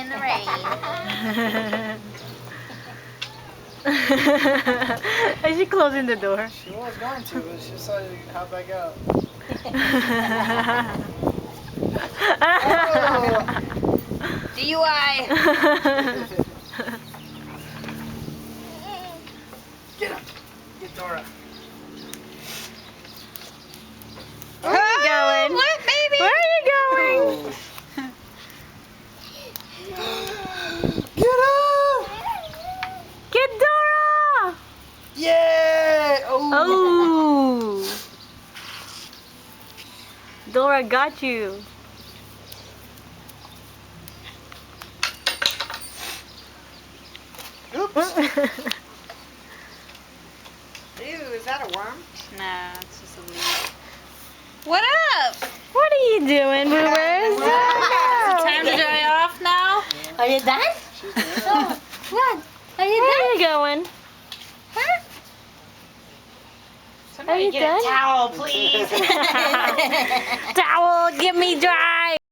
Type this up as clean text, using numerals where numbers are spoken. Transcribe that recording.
in the rain. Is she closing the door? She was going to, but she decided to hop back out. DUI. Get him. Get Dora. Where are you going? What, baby? Where are you going? Get him! Get Dora! Yeah! Oh! Oh! Dora got you. Oops! Ew, is that a worm? No, it's just a leaf. What up? What are you doing, Boobers? Time to dry off now? Are you done? She's doing it. What? Are you Where done? are you going? Somebody you get done? a towel, please. Towel, give me dry.